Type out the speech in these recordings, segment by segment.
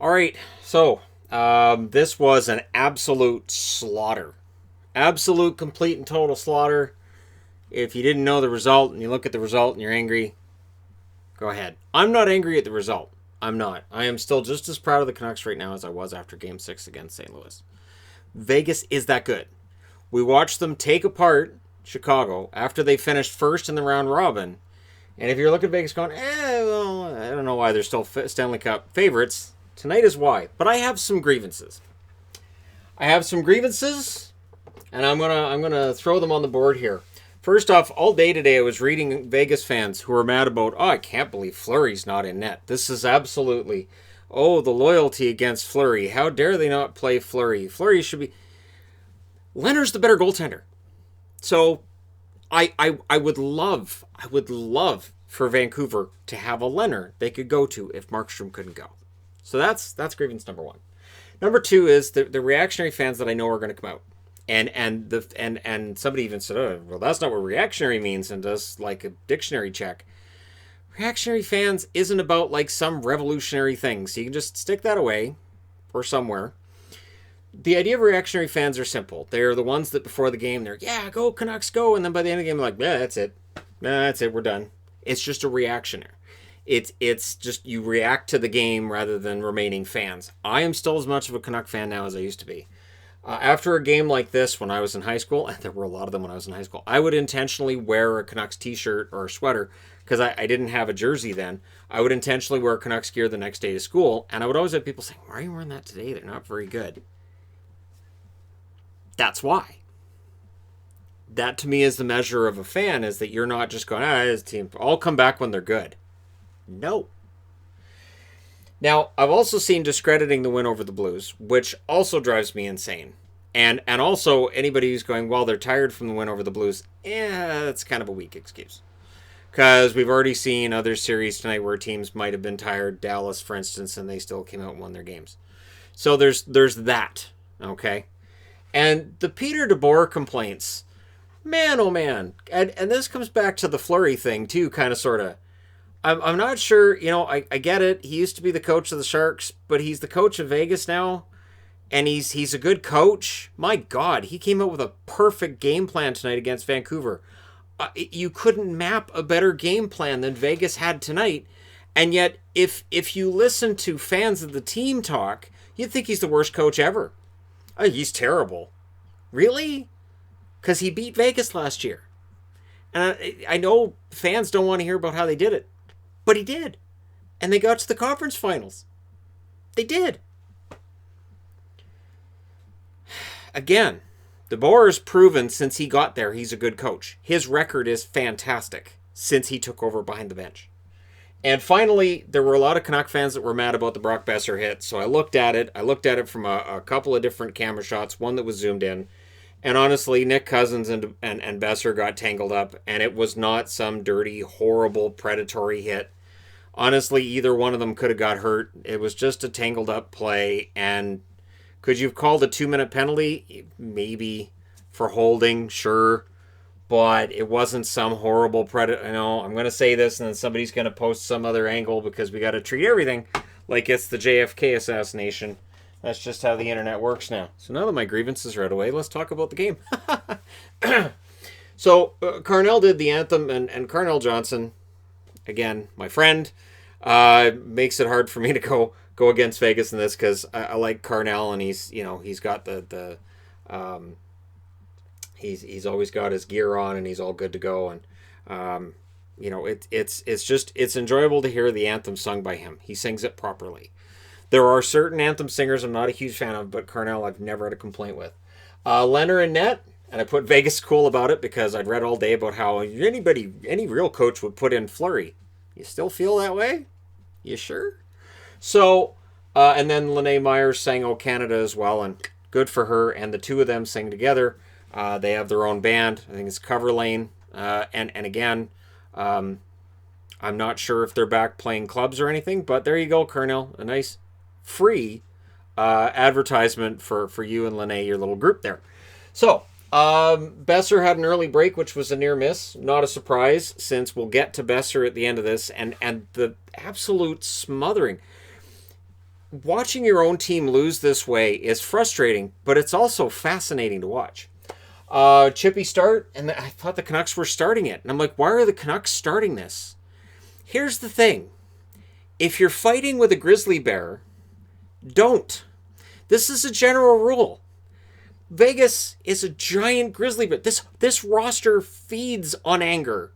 All right, so this was an absolute slaughter. Absolute, complete, and total slaughter. If you didn't know the result and you look at the result and you're angry, go ahead. I'm not angry at the result. I'm not. I am still just as proud of the Canucks right now as I was after Game 6 against St. Louis. Vegas is that good. We watched them take apart Chicago after they finished first in the round robin. And if you're looking at Vegas going, well, I don't know why they're still Stanley Cup favorites. Tonight is why. But I have some grievances. And I'm gonna throw them on the board here. First off, all day today I was reading Vegas fans who were mad about, I can't believe Fleury's not in net. This is absolutely, the loyalty against Fleury. How dare they not play Fleury? Fleury should be... Leonard's the better goaltender. So I would love for Vancouver to have a Leonard they could go to if Markstrom couldn't go. So that's grievance number one. Number two is the reactionary fans that I know are going to come out. And somebody even said, well, that's not what reactionary means, and does like a dictionary check. Reactionary fans isn't about like some revolutionary thing, so you can just stick that away or somewhere. The idea of reactionary fans are simple. They're the ones that before the game, they're, yeah, go Canucks, go, and then by the end of the game, they're like, yeah, that's it. Nah, that's it, we're done. It's just a reactionary. It's just you react to the game rather than remaining fans. I am still as much of a Canuck fan now as I used to be. After a game like this, when I was in high school, and there were a lot of them when I was in high school, I would intentionally wear a Canucks t-shirt or a sweater because I didn't have a jersey then. I would intentionally wear Canucks gear the next day to school, and I would always have people saying, why are you wearing that today? They're not very good. That's why. That to me is the measure of a fan, is that you're not just going, this team, I'll come back when they're good. No. Now, I've also seen discrediting the win over the Blues, which also drives me insane. And also, anybody who's going, well, they're tired from the win over the Blues, that's kind of a weak excuse. Because we've already seen other series tonight where teams might have been tired, Dallas, for instance, and they still came out and won their games. So there's that, okay? And the Peter DeBoer complaints, man, oh man. And this comes back to the Fleury thing, too, kind of, sort of. I'm not sure, I get it. He used to be the coach of the Sharks, but he's the coach of Vegas now, and he's a good coach. My God, he came up with a perfect game plan tonight against Vancouver. You couldn't map a better game plan than Vegas had tonight, and yet if you listen to fans of the team talk, you'd think he's the worst coach ever. He's terrible. Really? Because he beat Vegas last year. And I know fans don't want to hear about how they did it. But he did. And they got to the conference finals. They did. Again, DeBoer has proven since he got there he's a good coach. His record is fantastic since he took over behind the bench. And finally, there were a lot of Canuck fans that were mad about the Brock Besser hit. So I looked at it. I looked at it from a couple of different camera shots, one that was zoomed in. And honestly, Nick Cousins and Besser got tangled up, and it was not some dirty, horrible, predatory hit. Honestly, either one of them could have got hurt. It was just a tangled up play, and could you have called a 2-minute penalty? Maybe. For holding, sure. But it wasn't some horrible predator. I'm going to say this, and then somebody's going to post some other angle because we got to treat everything like it's the JFK assassination. That's just how the internet works now. So now that my grievances are out of the way, let's talk about the game. So Carnell did the anthem, and Carnell Johnson, again, my friend, makes it hard for me to go against Vegas in this because I like Carnell, and he's got the he's always got his gear on, and he's all good to go, and it's enjoyable to hear the anthem sung by him. He sings it properly. There are certain anthem singers I'm not a huge fan of, but Carnell I've never had a complaint with. Leonard and net, and I put Vegas cool about it because I'd read all day about how any real coach would put in Fleury. You still feel that way? You sure? So, and then Lene Myers sang "Oh Canada" as well, and good for her. And the two of them sing together. They have their own band. I think it's Cover Lane. And again, I'm not sure if they're back playing clubs or anything, but there you go, Carnell. A nice free advertisement for you and Lene, your little group there. So, Besser had an early break, which was a near miss. Not a surprise, since we'll get to Besser at the end of this, and the absolute smothering. watching your own team lose this way is frustrating, but it's also fascinating to watch. Chippy start, and I thought the Canucks were starting it. And I'm like, why are the Canucks starting this? Here's the thing. If you're fighting with a grizzly bear, don't. This is a general rule. Vegas is a giant grizzly bear. This roster feeds on anger.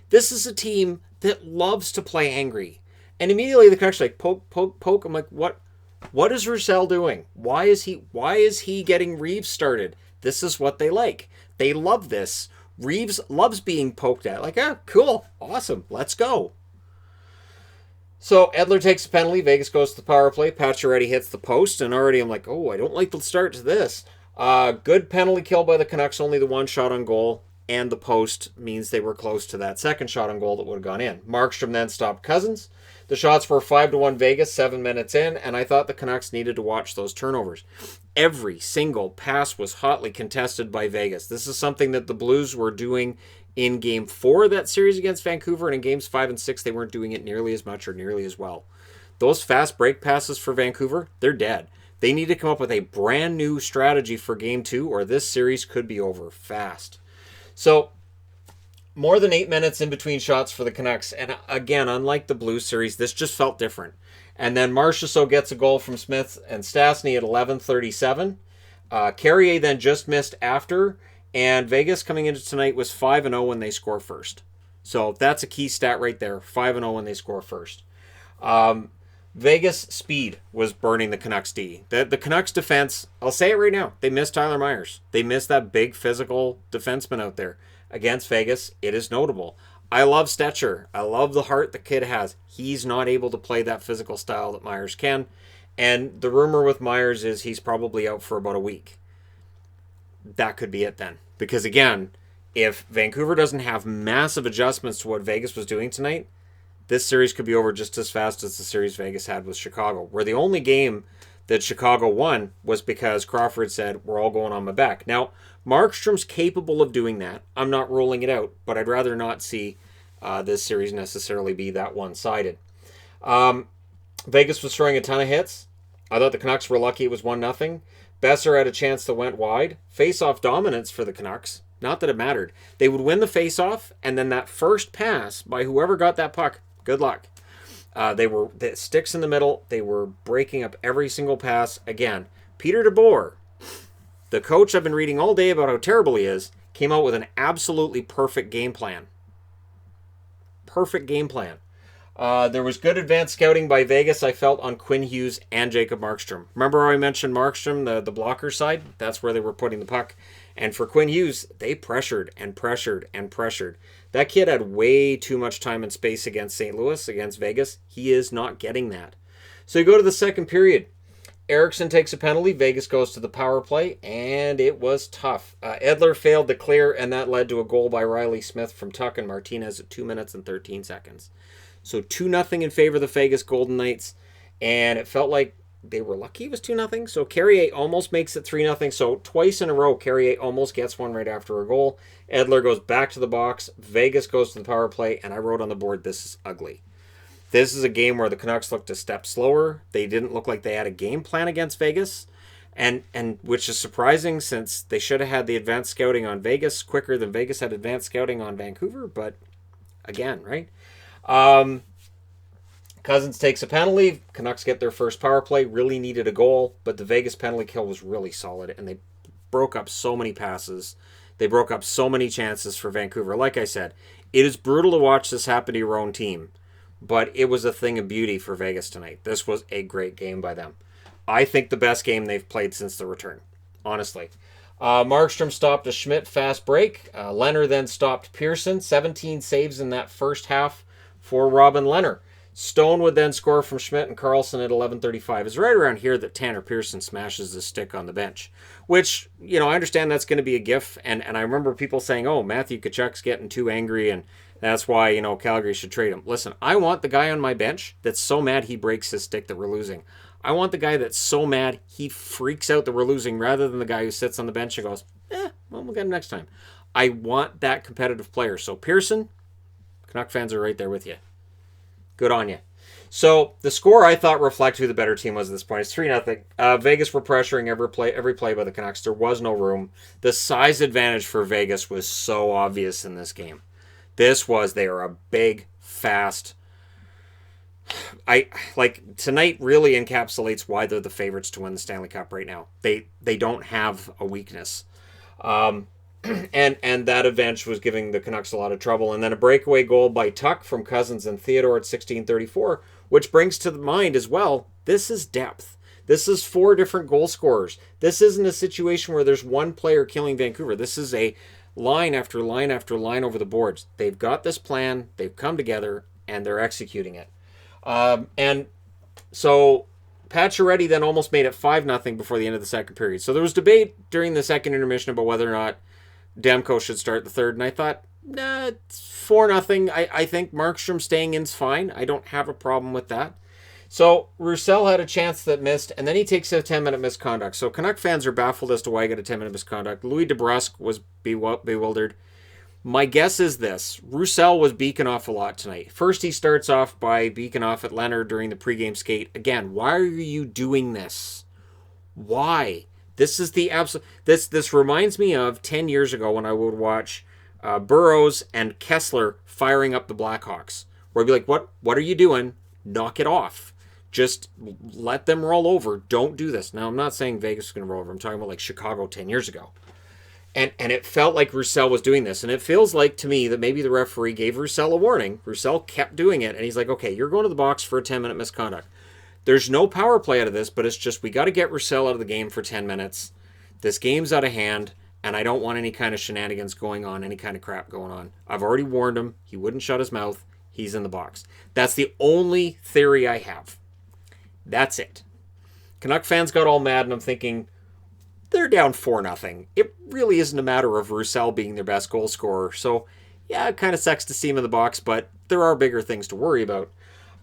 This is a team that loves to play angry. And immediately the Canucks are like, poke, poke, poke. I'm like, what is Roussel doing? Why is he getting Reeves started? This is what they like. They love this. Reeves loves being poked at. Like, cool, awesome, let's go. So Edler takes a penalty. Vegas goes to the power play. Pacioretty hits the post, and already I'm like, I don't like the start to this. Good penalty kill by the Canucks. Only the one shot on goal, and the post means they were close to that second shot on goal that would have gone in. Markstrom then stopped Cousins. The shots were 5-1 Vegas, 7 minutes in, and I thought the Canucks needed to watch those turnovers. Every single pass was hotly contested by Vegas. This is something that the Blues were doing in Game 4 of that series against Vancouver, and in Games 5 and 6, they weren't doing it nearly as much or nearly as well. Those fast break passes for Vancouver, they're dead. They need to come up with a brand new strategy for Game 2, or this series could be over fast. So, more than 8 minutes in between shots for the Canucks. And again, unlike the Blues series, this just felt different. And then Marchessault gets a goal from Smith and Stastny at 11:37. Carrier then just missed after. And Vegas coming into tonight was 5-0 when they score first. So that's a key stat right there. 5-0 when they score first. Vegas speed was burning the Canucks D. The Canucks defense, I'll say it right now, they missed Tyler Myers. They missed that big physical defenseman out there. Against Vegas, it is notable. I love Stetcher. I love the heart the kid has. He's not able to play that physical style that Myers can. And the rumor with Myers is he's probably out for about a week. That could be it then. Because again, if Vancouver doesn't have massive adjustments to what Vegas was doing tonight, this series could be over just as fast as the series Vegas had with Chicago, where the only game that Chicago won was because Crawford said, we're all going on my back. Now, Markstrom's capable of doing that. I'm not ruling it out, but I'd rather not see this series necessarily be that one-sided. Vegas was throwing a ton of hits. I thought the Canucks were lucky it was 1-0. Besser had a chance that went wide. Face-off dominance for the Canucks. Not that it mattered. They would win the face-off, and then that first pass by whoever got that puck, good luck. They were the sticks in the middle. They were breaking up every single pass. Again, Peter DeBoer, the coach I've been reading all day about how terrible he is, came out with an absolutely perfect game plan. Perfect game plan. There was good advanced scouting by Vegas, I felt, on Quinn Hughes and Jacob Markstrom. Remember how I mentioned Markstrom, the blocker side? That's where they were putting the puck. And for Quinn Hughes, they pressured and pressured and pressured. That kid had way too much time and space against St. Louis, against Vegas. He is not getting that. So you go to the second period. Eriksson takes a penalty. Vegas goes to the power play, and it was tough. Edler failed to clear, and that led to a goal by Riley Smith from Tuck and Martinez at 2 minutes and 13 seconds. So 2-0 in favor of the Vegas Golden Knights, and it felt like they were lucky it was 2-0. So Carrier almost makes it 3-0. So twice in a row, Carrier almost gets one right after a goal. Edler goes back to the box. Vegas goes to the power play, and I wrote on the board, this is ugly. This is a game where the Canucks looked a step slower. They didn't look like they had a game plan against Vegas, and which is surprising since they should have had the advanced scouting on Vegas quicker than Vegas had advanced scouting on Vancouver. But again, right? Cousins takes a penalty. Canucks get their first power play. Really needed a goal, but the Vegas penalty kill was really solid, and they broke up so many passes. They broke up so many chances for Vancouver. Like I said, it is brutal to watch this happen to your own team, but it was a thing of beauty for Vegas tonight. This was a great game by them. I think the best game they've played since the return, honestly. Markstrom stopped a Schmidt fast break. Leonard then stopped Pearson. 17 saves in that first half for Robin Leonard. Stone would then score from Schmidt and Carlson at 11:35. It's right around here that Tanner Pearson smashes the stick on the bench, which, I understand that's going to be a gif, and I remember people saying, oh, Matthew Tkachuk's getting too angry, and that's why, Calgary should trade him. Listen, I want the guy on my bench that's so mad he breaks his stick that we're losing. I want the guy that's so mad he freaks out that we're losing, rather than the guy who sits on the bench and goes, we'll get him next time. I want that competitive player. So Pearson, Canuck fans are right there with you. Good on you. So the score I thought reflected who the better team was at this point. It's 3-0. Vegas were pressuring every play by the Canucks. There was no room. The size advantage for Vegas was so obvious in this game. They are a big, fast. Tonight really encapsulates why they're the favorites to win the Stanley Cup right now. They don't have a weakness. And that advantage was giving the Canucks a lot of trouble. And then a breakaway goal by Tuck from Cousins and Theodore at 16:34, which brings to the mind as well, this is depth. This is 4 different goal scorers. This isn't a situation where there's one player killing Vancouver. This is a line after line after line over the boards. They've got this plan, they've come together, and they're executing it. And so Pacioretty then almost made it 5-0 before the end of the second period. So there was debate during the second intermission about whether or not Demko should start the third, and I thought, nah, it's 4-0. I think Markstrom staying in's fine. I don't have a problem with that. So Roussel had a chance that missed, and then he takes a 10-minute misconduct. So Canuck fans are baffled as to why he got a 10-minute misconduct. Louis DeBrusque was bewildered. My guess is this. Roussel was beaking off a lot tonight. First, he starts off by beaking off at Leonard during the pregame skate. Again, why are you doing this? Why? This is the absolute. This reminds me of 10 years ago when I would watch Burroughs and Kessler firing up the Blackhawks. Where I'd be like, "What are you doing? Knock it off. Just let them roll over. Don't do this." Now, I'm not saying Vegas is going to roll over. I'm talking about like Chicago 10 years ago. And it felt like Roussel was doing this. And it feels like to me that maybe the referee gave Roussel a warning. Roussel kept doing it. And he's like, okay, you're going to the box for a 10-minute misconduct. There's no power play out of this, but it's just we got to get Roussel out of the game for 10 minutes. This game's out of hand, and I don't want any kind of shenanigans going on, any kind of crap going on. I've already warned him. He wouldn't shut his mouth. He's in the box. That's the only theory I have. That's it. Canuck fans got all mad, and I'm thinking, they're down 4-0. It really isn't a matter of Roussel being their best goal scorer. So, yeah, it kind of sucks to see him in the box, but there are bigger things to worry about.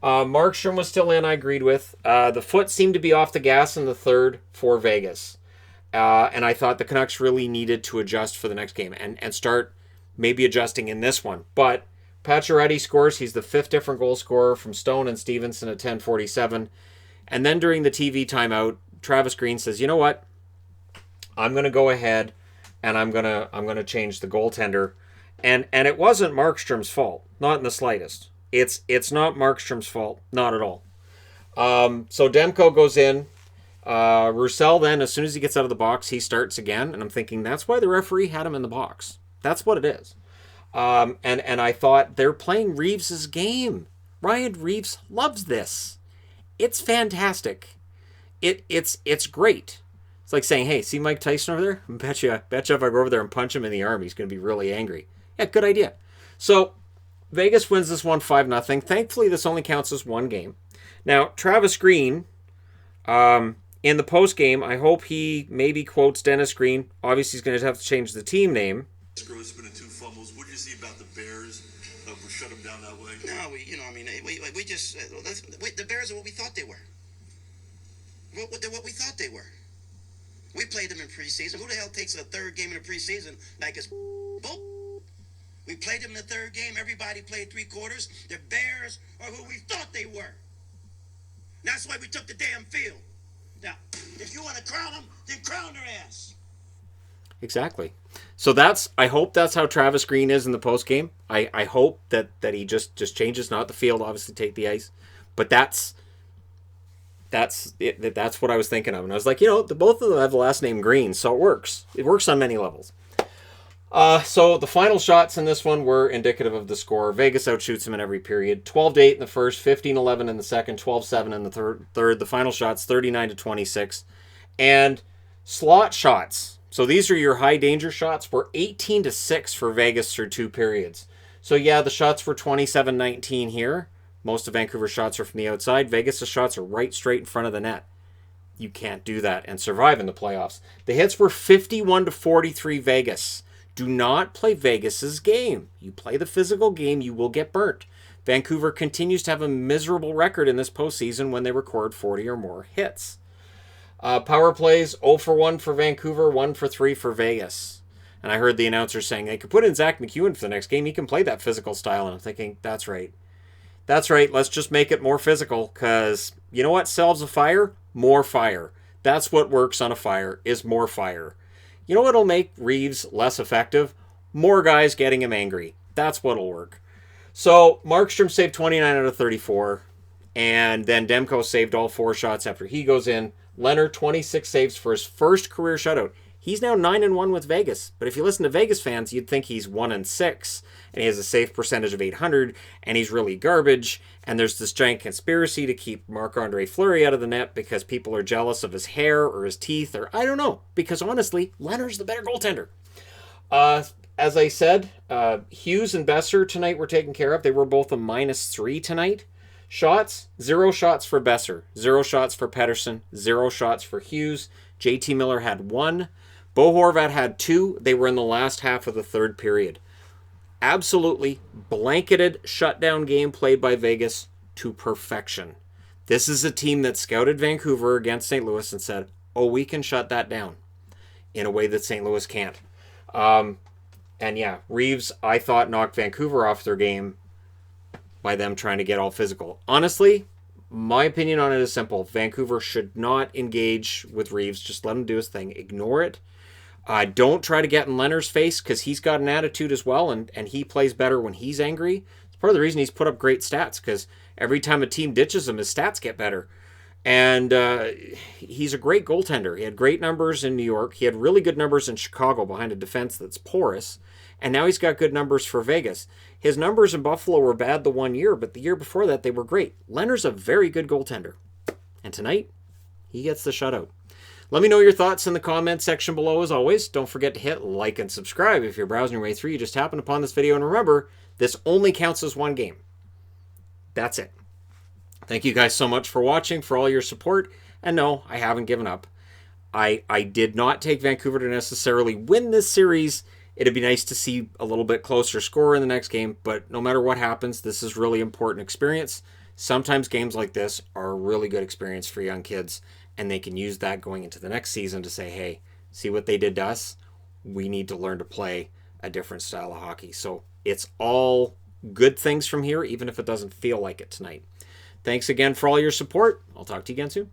Markstrom was still in, I agreed with. The foot seemed to be off the gas in the third for Vegas. And I thought the Canucks really needed to adjust for the next game and start maybe adjusting in this one. But Pacioretty scores. He's the 5th different goal scorer from Stone and Stevenson at 10:47. And then during the TV timeout, Travis Green says, you know what? I'm going to go ahead and I'm going to change the goaltender. And it wasn't Markstrom's fault. Not in the slightest. It's not Markstrom's fault. Not at all. So Demko goes in. Roussel then, as soon as he gets out of the box, he starts again. And I'm thinking that's why the referee had him in the box. That's what it is. And I thought they're playing Reeves' game. Ryan Reeves loves this. It's fantastic. It's great. It's like saying, hey, see Mike Tyson over there? Bet you if I go over there and punch him in the arm, he's going to be really angry. Yeah, good idea. So Vegas wins this one 5-0. Thankfully, this only counts as one game. Now, Travis Green, in the post-game, I hope he maybe quotes Dennis Green. Obviously, he's going to have to change the team name. Grossman and 2 fumbles. What did you see about the Bears? We shut them down that way? No, we just the Bears are what we thought they were. They're what we thought they were. We played them in preseason. Who the hell takes a third game in the preseason like it's bull? We played them in the third game. Everybody played 3 quarters. The Bears are who we thought they were. That's why we took the damn field. Now, if you want to crown them, then crown their ass. Exactly. So I hope that's how Travis Green is in the postgame. I hope that he just changes, not the field, obviously take the ice. But that's what I was thinking of. And I was like, both of them have the last name Green, so it works. It works on many levels. So the final shots in this one were indicative of the score. Vegas outshoots him in every period. 12-8 in the first, 15-11 in the second, 12-7 in the third. The final shots, 39-26. And slot shots. So these are your high danger shots. Were 18-6 for Vegas through 2 periods. So yeah, the shots were 27-19 here. Most of Vancouver's shots are from the outside. Vegas' shots are right straight in front of the net. You can't do that and survive in the playoffs. The hits were 51-43 Vegas. Do not play Vegas' game. You play the physical game, you will get burnt. Vancouver continues to have a miserable record in this postseason when they record 40 or more hits. Power plays, 0 for 1 for Vancouver, 1 for 3 for Vegas. And I heard the announcer saying they could put in Zach McEwen for the next game. He can play that physical style. And I'm thinking, that's right. That's right. Let's just make it more physical, because you know what solves a fire? More fire. That's what works on a fire, is more fire. You know what'll make Reeves less effective? More guys getting him angry. That's what'll work. So Markstrom saved 29 out of 34, and then Demko saved all 4 shots after he goes in. Leonard, 26 saves for his first career shutout. He's now 9-1 with Vegas. But if you listen to Vegas fans, you'd think he's 1-6, and he has a save percentage of 800, and he's really garbage. And there's this giant conspiracy to keep Marc-Andre Fleury out of the net because people are jealous of his hair or his teeth, or I don't know. Because honestly, Leonard's the better goaltender. As I said, Hughes and Besser tonight were taken care of. They were both a -3 tonight. Shots, 0 shots for Besser, 0 shots for Pettersson, 0 shots for Hughes. JT Miller had 1. Bo Horvat had 2. They were in the last half of the third period. Absolutely blanketed shutdown game played by Vegas to perfection. This is a team that scouted Vancouver against St. Louis and said, oh, we can shut that down in a way that St. Louis can't. And yeah, Reeves, I thought, knocked Vancouver off their game by them trying to get all physical. Honestly, my opinion on it is simple. Vancouver should not engage with Reeves. Just let him do his thing. Ignore it. Don't try to get in Leonard's face, because he's got an attitude as well, and he plays better when he's angry. It's part of the reason he's put up great stats, because every time a team ditches him, his stats get better. And he's a great goaltender. He had great numbers in New York. He had really good numbers in Chicago behind a defense that's porous. And now he's got good numbers for Vegas. His numbers in Buffalo were bad the one year, but the year before that, they were great. Leonard's a very good goaltender. And tonight, he gets the shutout. Let me know your thoughts in the comments section below as always. Don't forget to hit like and subscribe if you're browsing your way through. You just happened upon this video. And remember, this only counts as one game. That's it. Thank you guys so much for watching, for all your support. And no, I haven't given up. I did not take Vancouver to necessarily win this series. It'd be nice to see a little bit closer score in the next game. But no matter what happens, this is really important experience. Sometimes games like this are a really good experience for young kids. And they can use that going into the next season to say, hey, see what they did to us? We need to learn to play a different style of hockey. So it's all good things from here, even if it doesn't feel like it tonight. Thanks again for all your support. I'll talk to you again soon.